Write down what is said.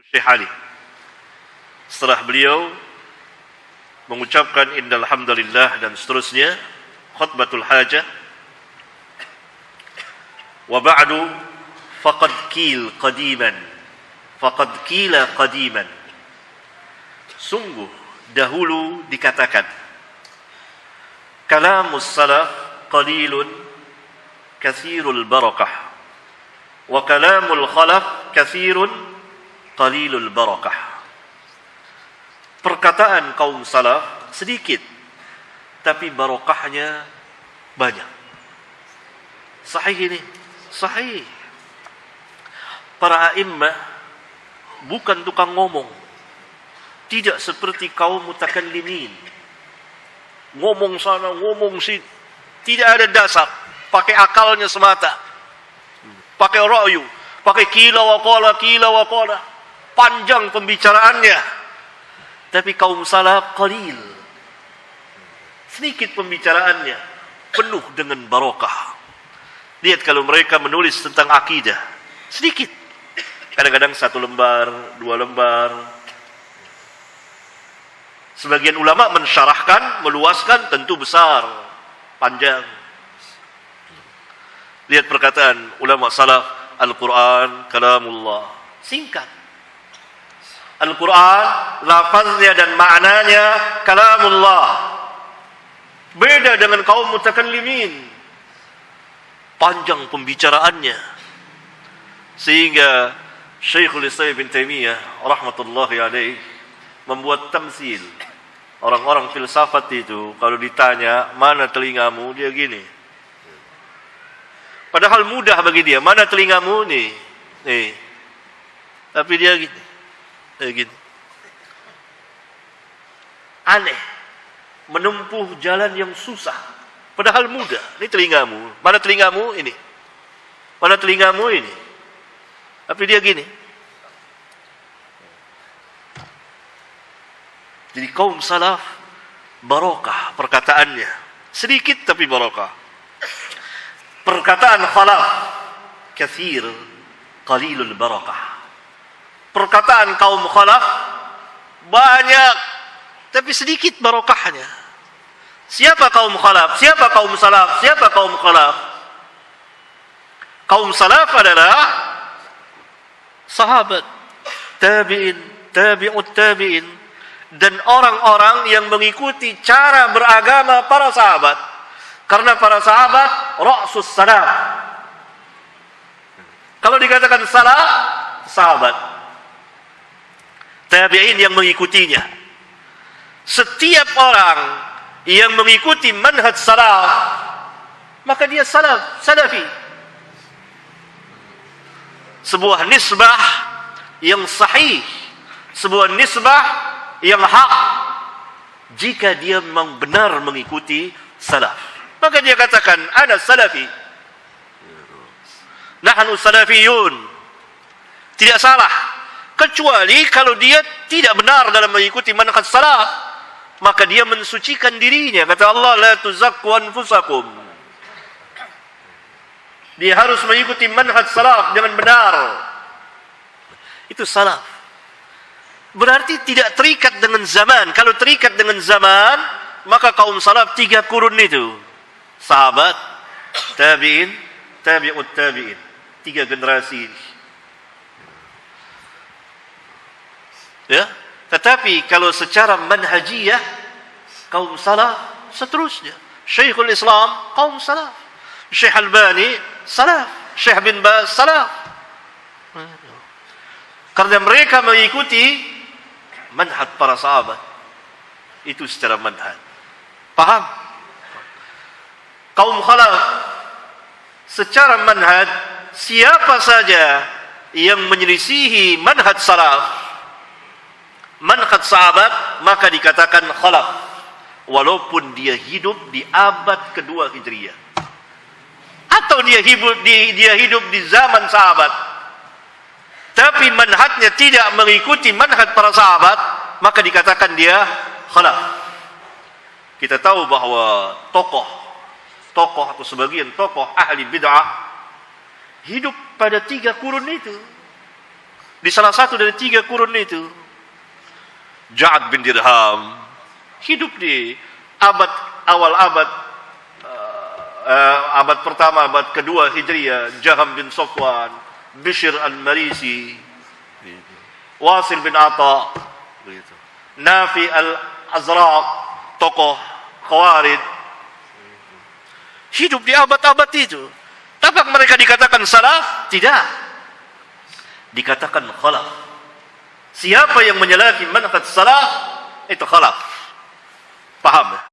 Syekh Ali. Setelah beliau mengucapkan innal hamdalillah dan seterusnya, khutbatul hajah. Wa ba'du faqad qila qadiman. Sungguh dahulu dikatakan, kalamus salaf qalilun katsirul barakah wa kalamul khalaf katsirun qalilul barakah. Perkataan kaum salaf sedikit, tapi barokahnya banyak. Sahih ini, sahih. Para a'immah bukan tukang ngomong. Tidak seperti kaum mutakallimin. Ngomong sana, ngomong sini. Tidak ada dasar. Pakai akalnya semata. Pakai ra'yu. Pakai kila wa qala. Panjang pembicaraannya. Tapi kaum salaf qalil. Sedikit pembicaraannya. Penuh dengan barokah. Lihat kalau mereka menulis tentang akidah. Sedikit. Kadang-kadang 1 lembar, 2 lembar. Sebagian ulama mensyarahkan, meluaskan, tentu besar, panjang. Lihat perkataan ulama salaf, Al-Quran kalamullah. Singkat. Al-Quran, lafaznya dan maknanya kalamullah. Beda dengan kaum mutakallimin. Panjang pembicaraannya. Sehingga Syekhul Islam Ibn Taimiyah rahmatullahi alaih membuat tamsil. Orang-orang filsafat itu kalau ditanya mana telingamu, dia gini. Padahal mudah bagi dia, mana telingamu nih. Tapi dia gini. Gini. Aneh. Menempuh jalan yang susah. Padahal mudah. Ini telingamu. Mana telingamu ini? Mana telingamu ini? Tapi dia gini. Jadi kaum salaf barokah perkataannya. Sedikit tapi barokah. Perkataan khalaf katsir qalilul barakah. Perkataan kaum khalaf banyak tapi sedikit barokahnya. Siapa kaum khalaf? Siapa kaum salaf? Siapa kaum khalaf? Kaum salaf adalah sahabat, tabi'in, tabi'ut tabi'in, dan orang-orang yang mengikuti cara beragama para sahabat. Karena para sahabat ra'sus salaf. Kalau dikatakan salaf, sahabat, tabi'in yang mengikutinya. Setiap orang yang mengikuti manhaj salaf, maka dia salafi. Sebuah nisbah yang sahih, sebuah nisbah yang hak, jika dia memang benar mengikuti salaf, maka dia katakan ana salafi, nahnu salafiyun. Tidak salah, kecuali kalau dia tidak benar dalam mengikuti manhaj salaf, maka dia mensucikan dirinya. Kata Allah, la tuzakku anfusakum. Dia harus mengikuti manhaj salaf dengan benar. Itu salaf. Berarti tidak terikat dengan zaman. Kalau terikat dengan zaman, maka kaum salaf 3 kurun itu. Sahabat, tabi'in, tabi'ut tabi'in. 3 generasi. Ya. Tetapi kalau secara manhajiyah, kaum salaf seterusnya. Syekhul Islam, kaum salaf. Syekh Albani, salaf. Syekh bin Baz, salaf. Karena mereka mengikuti manhaj para sahabat. Itu secara manhaj. Paham? Kaum khalaf, secara manhaj, siapa saja yang menyelisihi manhaj salaf, manhaj sahabat, maka dikatakan khalaf. Walaupun dia hidup di abad kedua Hijriyah. Atau dia hidup di zaman sahabat, tapi manhajnya tidak mengikuti manhaj para sahabat, maka dikatakan dia khalaf. Kita tahu bahwa tokoh atau sebagian tokoh ahli bid'ah hidup pada 3 kurun itu. di salah satu dari 3 kurun itu. Ja'ad bin Dirham hidup di awal abad pertama, abad kedua Hijriyah. Jaham bin Safwan, Bishr al-Marisi, Wasil bin Ata, Nafi al-Azraq, tokoh Khawarij, hidup di abad-abad itu. Apakah mereka dikatakan salaf? Tidak. Dikatakan khalaf. Siapa yang menyalahi manhaj salaf, itu khalaf. Paham?